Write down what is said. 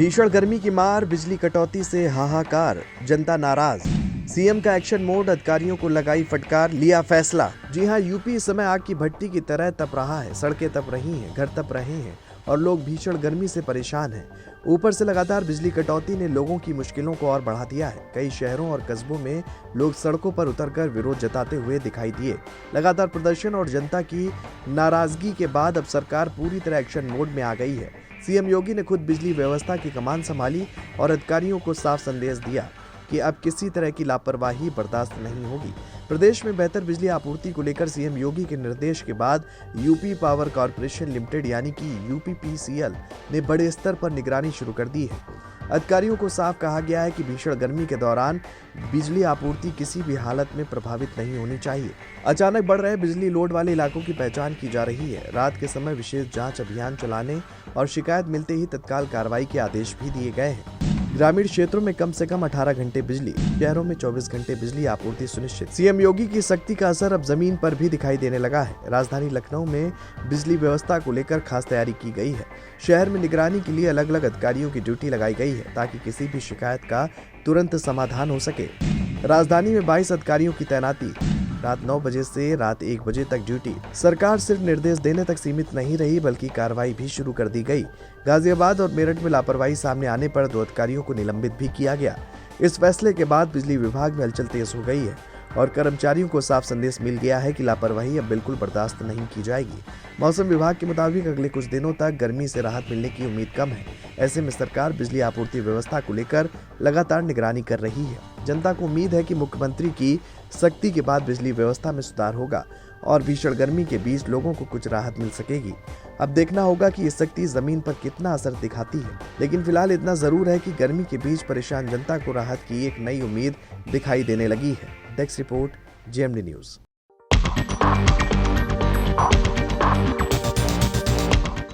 भीषण गर्मी की मार, बिजली कटौती से हाहाकार, जनता नाराज। सीएम का एक्शन मोड, अधिकारियों को लगाई फटकार, लिया फैसला। जी हां, यूपी इस समय आग की भट्टी की तरह तप रहा है। सड़कें तप रही हैं, घर तप रहे हैं और लोग भीषण गर्मी से परेशान हैं। ऊपर से लगातार बिजली कटौती ने लोगों की मुश्किलों को और बढ़ा दिया है। कई शहरों और कस्बों में लोग सड़कों पर उतरकर विरोध जताते हुए दिखाई दिए। लगातार प्रदर्शन और जनता की नाराजगी के बाद अब सरकार पूरी तरह एक्शन मोड में आ गई है। सीएम योगी ने खुद बिजली व्यवस्था की कमान संभाली और अधिकारियों को साफ संदेश दिया कि अब किसी तरह की लापरवाही बर्दाश्त नहीं होगी। प्रदेश में बेहतर बिजली आपूर्ति को लेकर सीएम योगी के निर्देश के बाद यूपी पावर कॉर्पोरेशन लिमिटेड यानी कि यूपीपीसीएल ने बड़े स्तर पर निगरानी शुरू कर दी है। अधिकारियों को साफ कहा गया है कि भीषण गर्मी के दौरान बिजली आपूर्ति किसी भी हालत में प्रभावित नहीं होनी चाहिए। अचानक बढ़ रहे बिजली लोड वाले इलाकों की पहचान की जा रही है। रात के समय विशेष जांच अभियान चलाने और शिकायत मिलते ही तत्काल कार्रवाई के आदेश भी दिए गए हैं। ग्रामीण क्षेत्रों में कम से कम 18 घंटे बिजली, शहरों में 24 घंटे बिजली आपूर्ति सुनिश्चित। सीएम योगी की सख्ती का असर अब जमीन पर भी दिखाई देने लगा है। राजधानी लखनऊ में बिजली व्यवस्था को लेकर खास तैयारी की गई है। शहर में निगरानी के लिए अलग अलग अधिकारियों की ड्यूटी लगाई गई है ताकि किसी भी शिकायत का तुरंत समाधान हो सके। राजधानी में 22 अधिकारियों की तैनाती, रात 9 बजे से रात 1 बजे तक ड्यूटी। सरकार सिर्फ निर्देश देने तक सीमित नहीं रही बल्कि कार्रवाई भी शुरू कर दी गई। गाजियाबाद और मेरठ में लापरवाही सामने आने पर 2 अधिकारियों को निलंबित भी किया गया। इस फैसले के बाद बिजली विभाग में हलचल तेज हो गई है और कर्मचारियों को साफ संदेश मिल गया है कि लापरवाही अब बिल्कुल बर्दाश्त नहीं की जाएगी। मौसम विभाग के मुताबिक अगले कुछ दिनों तक गर्मी से राहत मिलने की उम्मीद कम है। ऐसे में सरकार बिजली आपूर्ति व्यवस्था को लेकर लगातार निगरानी कर रही है। जनता को उम्मीद है कि मुख्यमंत्री की सख्ती के बाद बिजली व्यवस्था में सुधार होगा और भीषण गर्मी के बीच लोगों को कुछ राहत मिल सकेगी। अब देखना होगा कि ये सख्ती जमीन पर कितना असर दिखाती है, लेकिन फिलहाल इतना जरूर है कि गर्मी के बीच परेशान जनता को राहत की एक नई उम्मीद दिखाई देने लगी है। Desk report, JMD news.